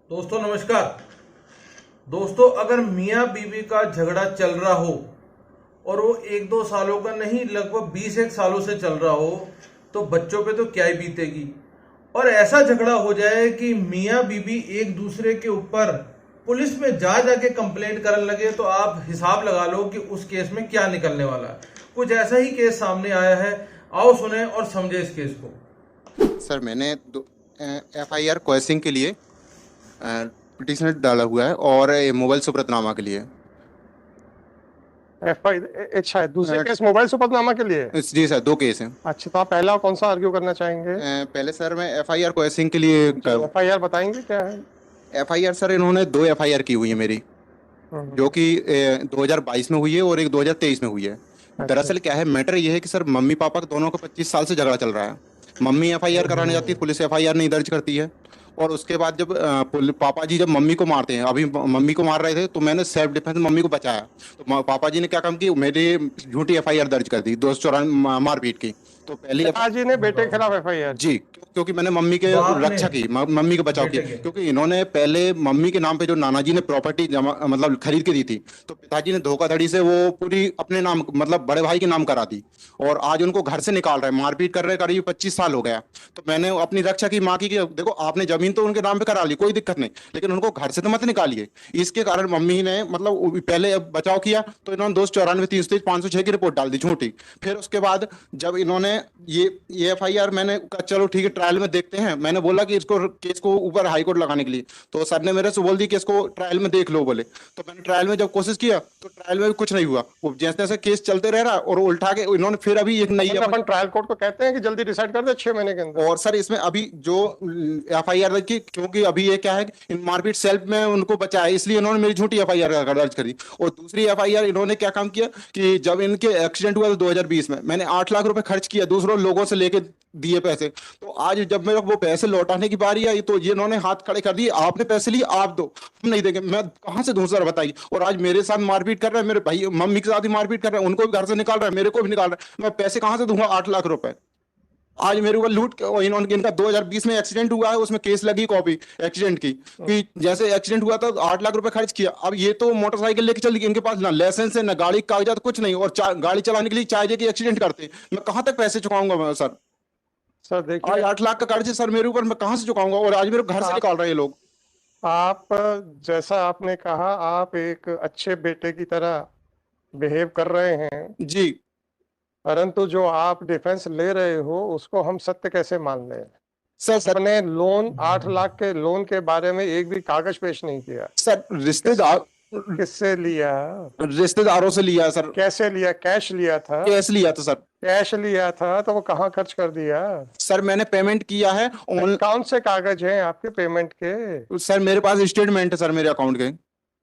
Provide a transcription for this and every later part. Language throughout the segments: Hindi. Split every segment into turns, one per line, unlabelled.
दोस्तों नमस्कार। दोस्तों अगर मियाँ बीवी का झगड़ा चल रहा हो और वो एक दो सालों का नहीं लगभग 20 एक सालों से चल रहा हो तो बच्चों पे तो क्या ही बीतेगी। और ऐसा झगड़ा हो जाए कि मियाँ बीवी एक दूसरे के ऊपर पुलिस में जा जाके कंप्लेंट करने लगे तो आप हिसाब लगा लो कि उस केस में क्या निकलने वाला है। कुछ ऐसा ही केस सामने आया है। आओ सुने और समझे इस केस को।
सर मैंने एफआईआर क्वेश्चन के लिए पिटिशन डाला हुआ है और मोबाइल सुब्रतनामा के लिए।
एफ आई अच्छा है, दूसरे केस मोबाइल सुपरनामा के लिए।
जी सर, दो केस हैं।
अच्छा, तो आप पहला कौन सा आर्ग्यू करना चाहेंगे?
पहले सर मैं एफआईआर क्वेश्चन के लिए
एफ आई आर बताएंगे क्या है?
एफआईआर सर इन्होंने दो एफआईआर की हुई है मेरी, जो कि 2022 में हुई है और एक 2023 में हुई है।
अच्छा।
दरअसल क्या है, मैटर ये है कि सर मम्मी पापा का दोनों का 25 साल से झगड़ा चल रहा है। मम्मी एफआईआर कराने जाती है, पुलिस एफआईआर नहीं दर्ज करती है। और उसके बाद जब पापा जी जब मम्मी को मारते हैं, अभी मम्मी को मार रहे थे तो मैंने सेल्फ डिफेंस मम्मी को बचाया। तो पापा जी ने क्या काम की, मेरी झूठी एफआईआर दर्ज कर दी 294 मारपीट की। तो पहली
पिताजी ने बेटे के खिलाफ एफ आई आर?
जी, क्योंकि मैंने मम्मी के
बाप ने
रक्षा की, मम्मी के बचाव की,
बेटे के
क्योंकि इन्होंने पहले मम्मी के नाम पे जो नाना जी ने प्रॉपर्टी जमा मतलब खरीद के दी थी, तो पिताजी ने धोखाधड़ी से वो पूरी अपने नाम मतलब बड़े भाई के नाम करा दी। और आज उनको घर से निकाल रहे हैं, मारपीट कर रहे हैं, करीब 25 साल हो गया। तो मैंने अपनी रक्षा की माँ की कि देखो आपने जमीन तो उनके नाम पे करा ली, कोई दिक्कत नहीं, लेकिन उनको घर से तो मत निकालिए। इसके कारण मम्मी ने मतलब पहले बचाव किया, तो इन्होंने 294 323 506 की रिपोर्ट डाल दी झूठी। फिर उसके बाद जब इन्होंने ये एफआईआर मैंने कहा चलो ठीक है ट्रायल में देखते हैं, मैंने बोला कि इसको केस को ऊपर हाई कोर्ट लगाने के लिए, तो सर ने मेरे से बोल दी कि इसको ट्रायल में देख लो बोले। तो मैंने ट्रायल में जब कोशिश किया तो ट्रायल में भी कुछ नहीं हुआ, वो जैसे जैसे केस चलते रह रहा और उल्टा के इन्होंने फिर अभी एक नई
अपन ट्रायल कोर्ट को कहते हैं कि जल्दी डिसाइड कर दे 6 महीने के अंदर।
और सर इसमें अभी जो एफआईआर की, क्योंकि अभी ये क्या है इन मारपीट सेल्फ में उनको बचाया, इसलिए इन्होंने मेरी झूठी एफआईआर दर्ज करी। और दूसरी एफआईआर इन्होंने क्या काम किया कि जब इनके एक्सीडेंट हुआ था 2020 में, मैंने 8 लाख रुपए खर्च किया दूसरों लोगों से लेके दिए पैसे। तो आज जब मेरे को वो पैसे लौटाने की बारी आई तो ये इन्होंने हाथ खड़े कर दिए, आपने पैसे लिए आप दो, हम नहीं देंगे। मैं कहाँ से दूं सर बताइए। और आज मेरे साथ मारपीट कर रहे हैं, मेरे भाई मम्मी के साथ ही मारपीट कर रहे हैं, उनको भी घर से निकाल रहे हैं, मेरे को भी निकाल रहे हैं। मैं पैसे कहाँ से दूंगा 8 लाख रुपए। आज मेरे ऊपर लूट और इन्होंने, इनका 2020 में एक्सीडेंट हुआ है, उसमें केस लगी कॉपी एक्सीडेंट की कि जैसे एक्सीडेंट हुआ था 8 लाख रुपए खर्च किया। अब ये तो मोटरसाइकिल लेके चल गई, इनके पास ना लाइसेंस है ना गाड़ी के कागजात कुछ नहीं, और गाड़ी चलाने के लिए चाहिए कि एक्सीडेंट करते, मैं कहां तक पैसे चुकाऊंगा मैं सर।
सर
आज
देखिए,
8 लाख का कर्ज है सर मेरे ऊपर, मैं कहां से चुकाऊंगा, और आज मेरे को घर से निकाल रहे हैं ये लोग।
आप जैसा आपने कहा, आप एक अच्छे बेटे की तरह बिहेव कर रहे हैं,
जी
परंतु जो आप डिफेंस ले रहे हो उसको हम सत्य कैसे मान लें?
सर
अपने लोन 8 लाख के लोन के बारे में एक भी कागज पेश नहीं किया।
सर रिश्तेदार,
किससे लिया?
रिश्तेदारों से लिया सर।
कैसे लिया? कैश लिया था?
कैश लिया था सर।
कैश लिया था तो वो कहाँ खर्च कर दिया?
सर मैंने पेमेंट किया है
कौन से कागज हैं आपके पेमेंट के?
सर मेरे पास स्टेटमेंट है सर मेरे अकाउंट के।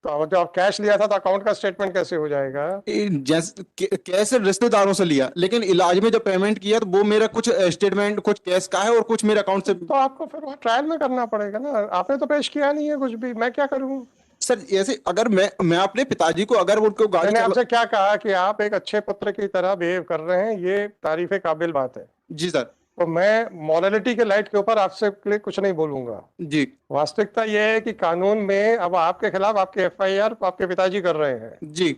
तो जब कैश लिया था तो अकाउंट का स्टेटमेंट कैसे हो जाएगा?
जैसे कैसे रिश्तेदारों से लिया, लेकिन इलाज में जब पेमेंट किया तो वो मेरा कुछ स्टेटमेंट कुछ कैश का है और कुछ मेरे अकाउंट से।
तो आपको फिर वहाँ ट्रायल में करना पड़ेगा ना, आपने तो पेश किया नहीं है कुछ भी, मैं क्या करूँ?
सर ऐसे अगर मैं अपने पिताजी को अगर उनको गाड़ी
मैंने आपसे क्या कहा कि आप एक अच्छे पुत्र की तरह बिहेव कर रहे हैं, ये तारीफ काबिल बात है।
जी सर।
तो मैं मॉरलिटी के लाइट के ऊपर आपसे लिए कुछ नहीं बोलूंगा।
जी
वास्तविकता यह है कि कानून में अब आपके खिलाफ आपके एफआईआर आपके पिताजी कर रहे हैं।
जी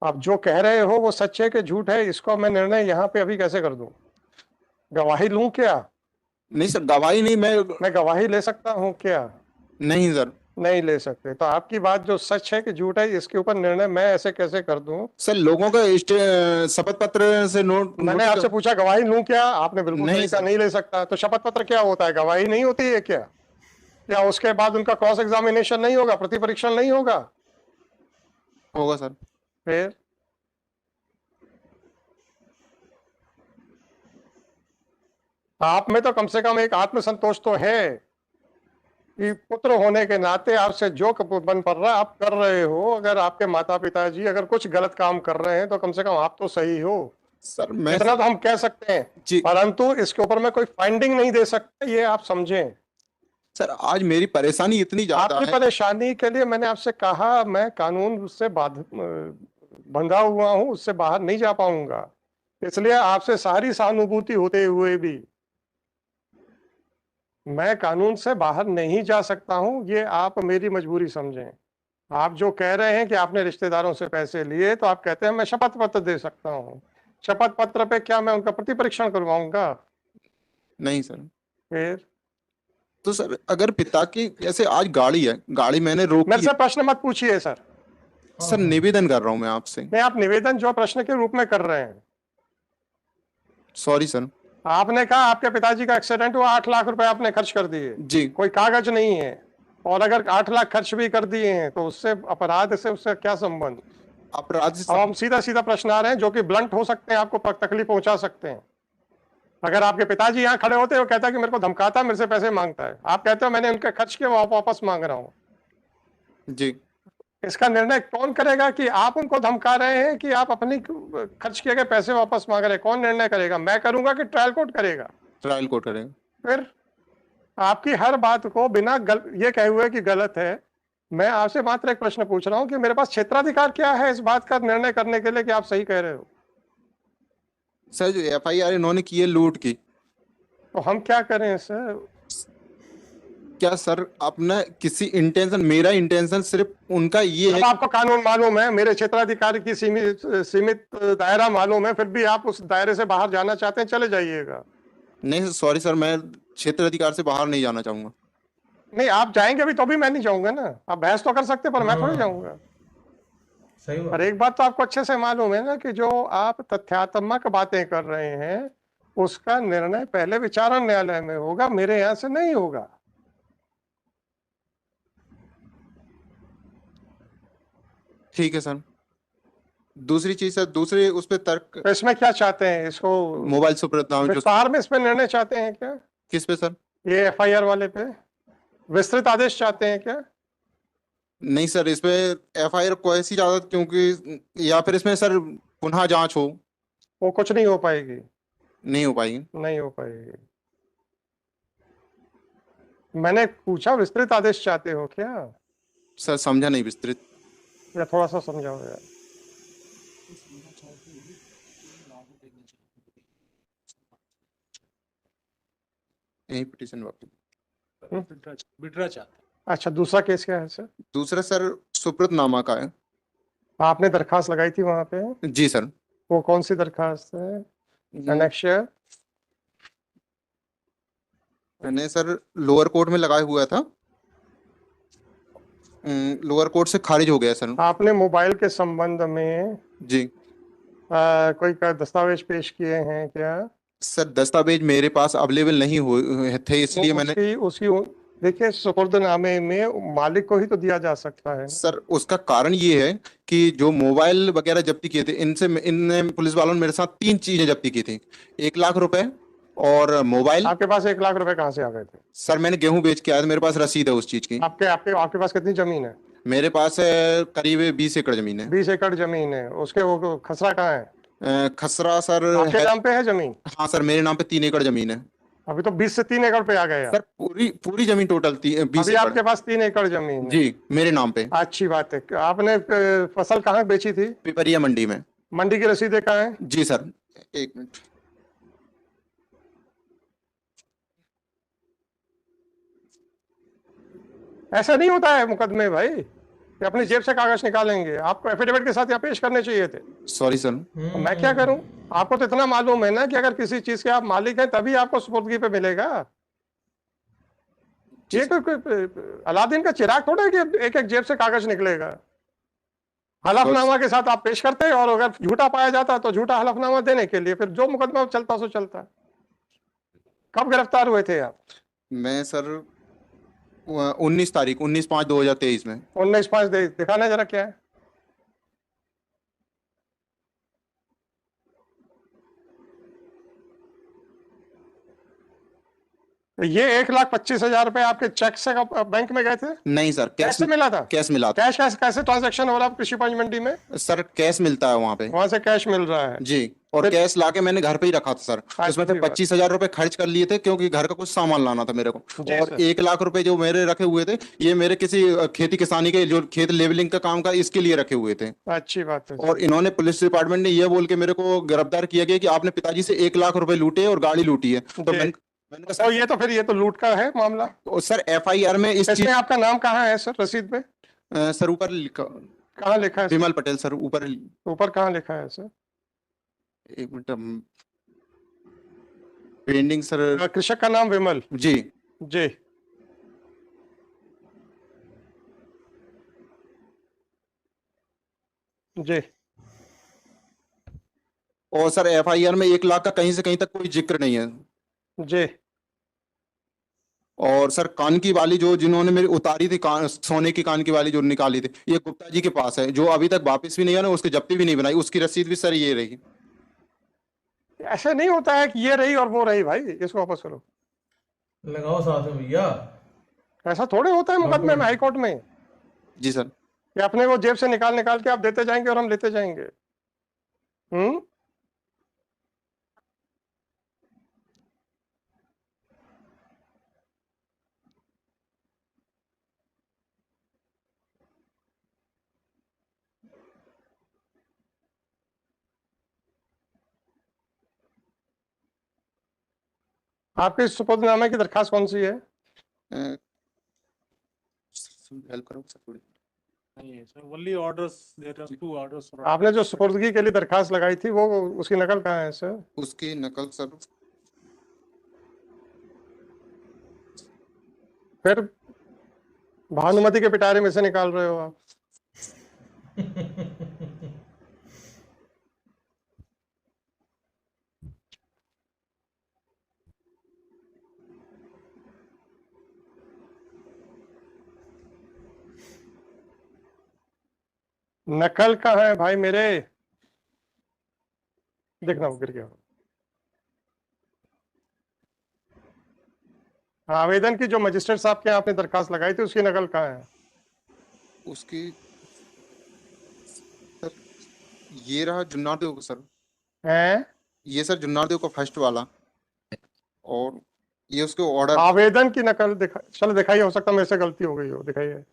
आप जो कह रहे हो वो सच है कि झूठ है, इसको मैं निर्णय यहाँ पे अभी कैसे कर दूं? गवाही लूं क्या?
नहीं सर, गवाही नहीं,
मैं गवाही ले सकता हूँ क्या?
नहीं सर।
नहीं ले सकते। तो आपकी बात जो सच है कि झूठ है, इसके ऊपर निर्णय मैं ऐसे कैसे कर दूं?
सर लोगों का शपथ पत्र से नोट
मैंने आपसे पूछा गवाही लूं क्या, आपने बिल्कुल
नहीं
सही कहा
सर।
नहीं ले सकता। तो शपथ पत्र क्या होता है? गवाही नहीं होती है क्या? या उसके बाद उनका क्रॉस एग्जामिनेशन नहीं होगा, प्रति परीक्षण नहीं होगा?
होगा सर।
फिर आप में तो कम से कम एक आत्मसंतोष तो है कि पुत्र होने के नाते आपसे जो बन पड़ रहा है आप कर रहे हो। अगर आपके माता पिताजी अगर कुछ गलत काम कर रहे हैं तो कम से कम आप तो सही हो,
सर मैं
इतना तो हम कह सकते हैं।
जी
परंतु इसके ऊपर मैं कोई फाइंडिंग नहीं दे सकता, ये आप समझें।
सर, आज मेरी परेशानी इतनी ज्यादा
आपकी
है।
परेशानी के लिए मैंने आपसे कहा, मैं कानून से बंधा हुआ हूं, उससे बाहर नहीं जा पाऊंगा। इसलिए आपसे सारी सहानुभूति होते हुए भी मैं कानून से बाहर नहीं जा सकता हूं, ये आप मेरी मजबूरी समझें। आप जो कह रहे हैं कि आपने रिश्तेदारों से पैसे लिए, तो आप कहते हैं मैं शपथ पत्र दे सकता हूं। शपथ पत्र पे क्या मैं उनका प्रति परीक्षण करवाऊंगा?
नहीं सर।
फिर
तो सर अगर पिता की जैसे आज गाड़ी है, गाड़ी मैंने रोकी
मेरे से
है,
प्रश्न मत पूछिए सर।
सर निवेदन कर रहा हूं मैं आपसे।
नहीं, आप निवेदन जो प्रश्न के रूप में कर रहे हैं।
Sorry sir.
आपने कहा आपके पिताजी का एक्सीडेंट हुआ, 8 लाख रुपए आपने खर्च कर दिए।
जी।
कोई कागज नहीं है। और अगर 8 लाख खर्च भी कर दिए हैं तो उससे अपराध से उससे क्या संबंध?
अपराध से
अब हम सीधा सीधा प्रश्न आ रहे हैं जो कि ब्लंट हो सकते हैं, आपको तकलीफ पहुंचा सकते हैं। अगर आपके पिताजी यहाँ खड़े होते हैं, वो कहता है कि मेरे को धमकाता है, मेरे से पैसे मांगता है, आप कहते हो मैंने उनके खर्च किए, वो वापस मांग रहा हूँ।
जी।
इसका निर्णय कौन करेगा कि आप उनको धमका रहे हैं कि आप अपनी खर्च किए गए पैसे वापस मांग रहे हैं? कौन निर्णय करेगा? मैं करूंगा कि ट्रायल कोर्ट करेगा?
ट्रायल कोर्ट करेगा।
फिर आपकी हर बात को बिना ये कहे हुए कि गलत है, मैं आपसे मात्र एक प्रश्न पूछ रहा हूं कि मेरे पास क्षेत्राधिकार क्या है इस बात का निर्णय करने के लिए कि आप सही कह रहे हो?
सर जो एफआईआर इन्होंने की है लूट की,
तो हम क्या करें सर?
क्या सर अपना किसी इंटेंशन, मेरा इंटेंशन सिर्फ उनका ये है
अब आपको कानून मालूम है, मेरे क्षेत्राधिकार की सीमित दायरा मालूम है, फिर भी आप उस दायरे से बाहर जाना चाहते हैं, चले जाइएगा।
नहीं सॉरी सर, मैं क्षेत्र अधिकार से बाहर नहीं जाना चाहूंगा।
नहीं, आप जाएंगे भी तो भी मैं नहीं जाऊंगा ना। आप बहस तो कर सकते पर मैं थोड़ी जाऊंगा।
सही बात।
पर एक बात तो आपको अच्छे से मालूम है ना कि जो आप तथ्यात्मक बातें कर रहे हैं उसका निर्णय पहले विचारण न्यायालय में होगा, मेरे यहां से नहीं होगा।
ठीक है सर। दूसरी चीज सर, दूसरे उस पे तर्क,
तो इसमें क्या चाहते हैं? इसको
मोबाइल सुप्रत नाम जो,
विस्तार में इस पे निर्णय चाहते हैं क्या?
किस पे सर?
ये एफआईआर वाले पे विस्तृत आदेश चाहते हैं क्या?
नहीं सर, इस पे एफआईआर को ऐसी ज्यादा, क्योंकि या फिर इसमें सर पुनः जांच हो।
वो कुछ नहीं हो पाएगी।
नहीं हो पाएगी।
नहीं हो पाएगी। मैंने पूछा विस्तृत आदेश चाहते हो क्या,
सर समझा नहीं विस्तृत।
या थोड़ा सा समझाओ यार।
यही पिटीशन वापस।
विड्रा चाहते हैं।
अच्छा, दूसरा केस क्या है सर?
दूसरा सर सुप्रतनामा का है।
आपने दरखास्त लगाई थी वहां पे?
जी सर।
वो कौन सी दरखास्त है? एनेक्शियर?
मैंने सर लोअर कोर्ट में लगाया हुआ था, लोअर कोर्ट से खारिज हो गया सर।
आपने मोबाइल के संबंध में
जी
कोई दस्तावेज पेश किए हैं क्या?
सर, दस्तावेज मेरे पास अवेलेबल नहीं हुए थे, इसलिए मैंने
उसकी देखिए, सुपुर्दनामे में मालिक को ही तो दिया जा सकता है ना।
सर उसका कारण ये है कि जो मोबाइल वगैरह जब्ती किए थे, इनने पुलिस वालों ने मेरे साथ 3 चीजें जब्ती की थी। 1 लाख रुपए और मोबाइल।
आपके पास 1 लाख रुपए कहाँ से आ गए थे?
सर मैंने गेहूं बेच के आया था, मेरे पास रसीद है उस चीज की।
आपके आपके आपके पास कितनी जमीन है?
मेरे पास करीब 20 एकड़ जमीन है।
20 एकड़ जमीन है, उसके वो खसरा कहाँ है?
खसरा सर
आपके
है।
नाम पे है जमीन?
हाँ सर, मेरे नाम पे 3 एकड़ जमीन है।
अभी तो 20 से 3 एकड़ पे आ गए आप।
सर पूरी पूरी जमीन टोटल 20
अभी
एकड़
आपके पास 3 एकड़ जमीन है।
जी, मेरे नाम पे।
अच्छी बात है। आपने फसल कहाँ बेची थी?
पिपरिया मंडी में।
मंडी की रसीदें कहाँ है?
जी सर, 1 मिनट।
ऐसा नहीं होता है मुकदमे भाई कि अपनी जेब से कागज निकालेंगे। आपको एफिडेविट के साथ यहाँ पेश करने चाहिए थे।
Sorry sir.
तो मैं क्या करूं? आपको तो इतना मालूम है ना कि अगर किसी चीज के आप मालिक हैं तभी आपको सुपुर्दगी पे मिलेगा। ये कोई अलादीन का चिराग थोड़ा है कि एक एक जेब से कागज निकलेगा। हलफनामा के साथ आप पेश करते हैं और अगर झूठा पाया जाता तो झूठा हलफनामा देने के लिए फिर जो मुकदमा चलता सो चलता। कब गिरफ्तार हुए थे आप?
मैं सर 19/5/2023 में।
19/5 दिखाना जरा क्या है। ये 1,25,000 रुपए आपके चेक से बैंक में गए थे?
नहीं सर, कैश
कैसे मिला था?
कैश मिला था।
कैश कैसे ट्रांजैक्शन हो रहा है कृषि पंच मंडी में?
सर कैश मिलता है वहाँ पे।
वहां से कैश मिल रहा है?
जी, और
फिर-
कैश लाके मैंने घर पे ही रखा था सर। उसमें फिर
अच्छी बात।
25,000 रुपए खर्च कर लिए थे, क्योंकि घर का कुछ सामान लाना था मेरे को।
जी
और
सर।
1 लाख रुपए जो मेरे रखे हुए थे, ये मेरे किसी खेती किसानी के, जो खेत लेवलिंग का काम का, इसके लिए रखे हुए थे।
अच्छी बात है।
और इन्होंने, पुलिस डिपार्टमेंट ने ये बोल के मेरे को गिरफ्तार किया गया कि आपने पिताजी से 1 लाख रुपए लूटे और गाड़ी लूटी है। तो
जी।
मैंने कहा
तो ये तो लूट का है मामला।
तो सर एफआईआर में इस चीज
इसमें आपका नाम कहाँ है सर रसीद पे?
सर ऊपर लिखा,
कहाँ लिखा है सर?
विमल पटेल सर ऊपर।
ऊपर कहाँ लिखा है सर?
एक मिनट, पेंडिंग सर।
कृषक का नाम विमल
जी।
जी। जी
और सर एफआईआर में 1 लाख का कहीं से कहीं तक कोई जिक्र नहीं है।
जी।
और सर कान की बाली जो जिन्होंने मेरी उतारी थी, सोने की कान की बाली जो निकाली थी, ये गुप्ता जी के पास है, जो अभी तक वापस भी नहीं है ना, उसकी जब्ती भी नहीं बनाई, उसकी रसीद भी सर ये रही।
ऐसे नहीं होता है कि ये रही और वो रही, भाई इसको वापस करो।
लगाओ साथ में भैया।
ऐसा थोड़े होता है मुकदमे में, हाई कोर्ट में,
जी सर।
कि अपने वो जेब से निकाल निकाल के आप देते जाएंगे और हम लेते जाएंगे। हम्म। आपके सुपुर्दनामे की दरखास्त कौन सी है?
हेल्प करो सर थोड़ी।
नहीं है sir, only orders, there are 2 orders for.
आपने जो सुपुर्दगी के लिए दरखास्त लगाई थी वो उसकी नकल कहाँ है सर?
उसकी नकल सर।
फिर भानुमति के पिटारे में से निकाल रहे हो आप। नकल कहाँ है भाई मेरे? देखना वो गिर गया। आवेदन की जो मजिस्ट्रेट साहब के यहाँ आपने दरखास्त लगाई थी उसकी नकल कहाँ है?
उसकी सर ये रहा जुन्नार देव का सर।
हैं?
ये सर जुन्नार देव का फर्स्ट वाला, और ये उसके ऑर्डर।
आवेदन की नकल दिखा, चलो दिखाइए, हो सकता है मेरे से गलती हो गई हो, दिखाइए।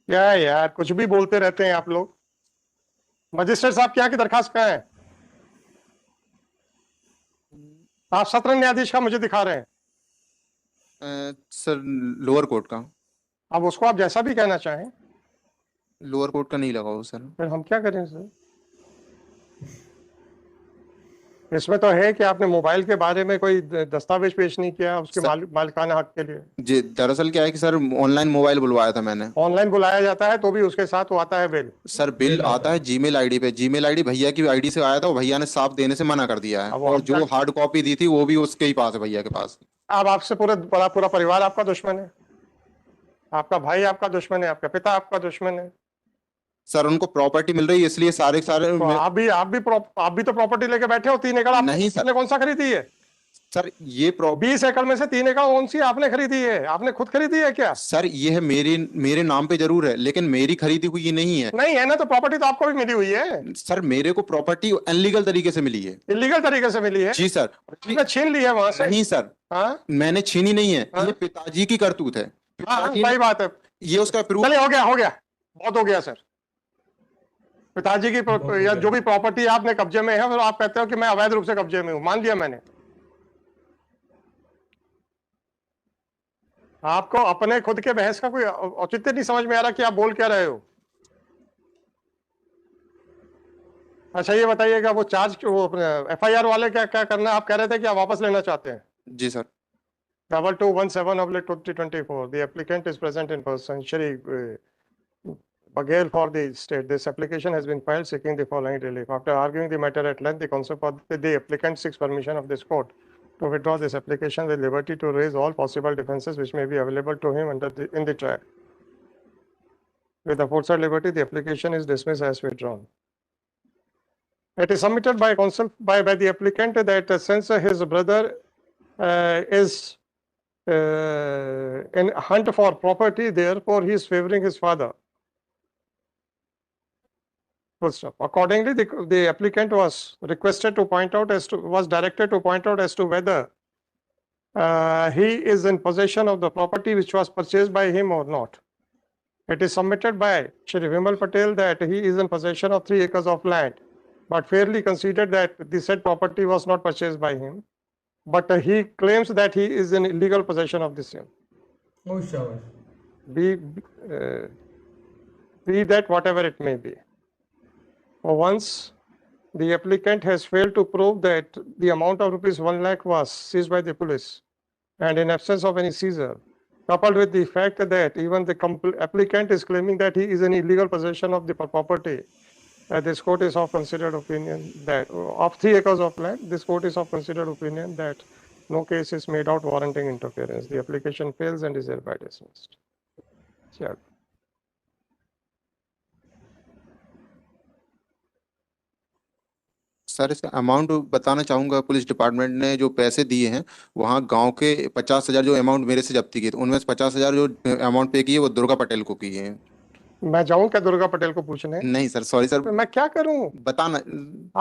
क्या है यार, कुछ भी बोलते रहते हैं आप लोग। मजिस्ट्रेट साहब क्या की दरखास्त कहाँ है? आप सत्र न्यायाधीश का मुझे दिखा रहे हैं।
सर लोअर कोर्ट का।
अब उसको आप जैसा भी कहना चाहें,
लोअर कोर्ट का नहीं लगा वो सर।
फिर हम क्या करें सर? इसमें तो है कि आपने मोबाइल के बारे में कोई दस्तावेज पेश नहीं किया उसके मालिकाना हक के लिए।
जी दरअसल क्या है कि सर ऑनलाइन मोबाइल बुलवाया था मैंने।
ऑनलाइन बुलाया जाता है तो भी उसके साथ वो आता है बिल।
सर बिल आता है जीमेल आईडी पे, जीमेल आईडी भैया की आईडी से आया था, वो भैया ने साफ देने से मना कर दिया है,
अब
और
हम
जो
क्या-
हार्ड कॉपी दी थी वो भी उसके ही पास है, भैया के पास।
अब आपसे पूरा पूरा परिवार आपका दुश्मन है, आपका भाई आपका दुश्मन है, आपका पिता आपका दुश्मन है।
सर उनको प्रॉपर्टी मिल रही है इसलिए सारे सारे
तो आप भी तो प्रॉपर्टी लेके बैठे हो। 3 एकड़
नहीं सर।
आपने कौन सा खरीदी है?
सर ये
20 एकड़ में से 3 एकड़ कौन सी आपने खरीदी है? आपने खुद खरीदी है क्या?
सर ये है मेरे नाम पे जरूर है, लेकिन मेरी खरीदी हुई नहीं है।
नहीं है ना, तो प्रॉपर्टी तो आपको भी मिली हुई है।
सर मेरे को प्रॉपर्टी अनलीगल तरीके से मिली है।
इलीगल तरीके से मिली है?
जी सर।
आपने छीन ली है वहां से?
नहीं सर,
हाँ
मैंने छीनी नहीं है,
हाँ?
ये पिताजी की करतूत है।
हाँ
पिताजी ने-
सही बात है।
ये उसका प्रूफ।
चलिए, हो गया बहुत हो गया सर। पिताजी की या जो भी प्रॉपर्टी आपने कब्जे में है, फिर आप कहते हो कि मैं अवैध रूप से कब्जे में हूं, मान लिया मैंने। आपको अपने खुद के बहस का कोई औचित्य नहीं समझ में आ रहा कि आप बोल क्या रहे हो। अच्छा ये बताइएगा, वो एफआईआर वाले क्या क्या करना है? आप कह रहे थे कि आप वापस लेना चाहते हैं।
जी sir.
2217/2024 the applicant is present in person. Shri Baghel for the state. This application has been filed seeking the following relief. After arguing the matter at length, the counsel for the applicant seeks permission of this court to withdraw this application with liberty to raise all possible defenses which may be available to him in the trial. With the aforesaid liberty, the application is dismissed as withdrawn. It is submitted by counsel by the applicant that since his brother is in hunt for property, therefore he is favoring his father. Full stop. Accordingly, the applicant was directed to point out as to whether he is in possession of the property which was purchased by him or not. It is submitted by Shri Vimal Patel that he is in possession of 3 acres of land, but fairly conceded that the said property was not purchased by him. But he claims that he is in illegal possession of the same.
ओ शाबाश।
Be that whatever it may be. For once, the applicant has failed to prove that the amount of rupees 1 lakh was seized by the police, and in absence of any seizure, coupled with the fact that even the applicant is claiming that he is in illegal possession of the property, this court is of considered opinion that of 3 acres of land, this court is of considered opinion that no case is made out warranting interference. The application fails and is hereby dismissed. Check.
Sir इसका अमाउंट बताना चाहूंगा। पुलिस डिपार्टमेंट ने जो पैसे दिए हैं वहाँ गांव के 50,000 जो अमाउंट मेरे से जब्ती की थी, उनमें से 50,000 जो अमाउंट पे किए वो दुर्गा पटेल को किए हैं।
मैं जाऊं क्या दुर्गा पटेल को पूछने?
नहीं सर, सॉरी सर,
मैं क्या करूं?
बताना।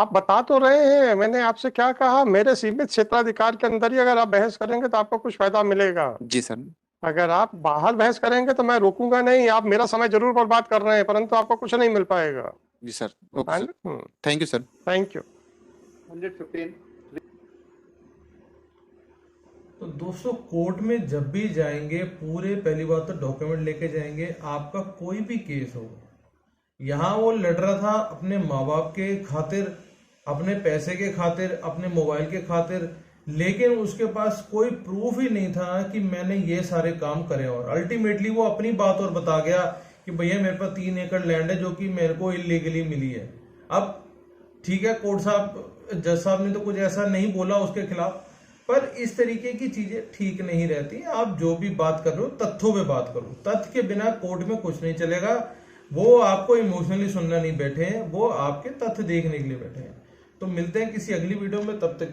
आप बता तो रहे हैं, मैंने आपसे क्या कहा? मेरे सीमित क्षेत्राधिकार के अंदर ही अगर आप बहस करेंगे तो आपको कुछ फायदा मिलेगा।
जी सर।
अगर आप बाहर बहस करेंगे तो मैं रोकूंगा नहीं। आप मेरा समय जरूर बर्बाद कर रहे हैं, परंतु आपको कुछ नहीं मिल पाएगा।
जी sir, okay sir, thank you sir.
Thank you.
115।
तो दोस्तों कोर्ट में जब भी जाएंगे पूरे, पहली बात तो डॉक्यूमेंट लेके जाएंगे। आपका कोई भी केस हो, यहाँ वो लड़ रहा था अपने माँ बाप के खातिर, अपने पैसे के खातिर, अपने मोबाइल के खातिर, लेकिन उसके पास कोई प्रूफ ही नहीं था कि मैंने ये सारे काम करे। और अल्टीमेटली वो अपनी बात और बता गया कि भैया मेरे पास 3 एकड़ लैंड है जो कि मेरे को इलीगली मिली है। अब ठीक है, कोर्ट साहब, जज साहब ने तो कुछ ऐसा नहीं बोला उसके खिलाफ, पर इस तरीके की चीजें ठीक नहीं रहती। आप जो भी बात कर रहे हो तथ्यों पे बात करो। तथ्य के बिना कोर्ट में कुछ नहीं चलेगा। वो आपको इमोशनली सुनना नहीं बैठे हैं, वो आपके तथ्य देखने के लिए बैठे हैं। तो मिलते हैं किसी अगली वीडियो में, तब तक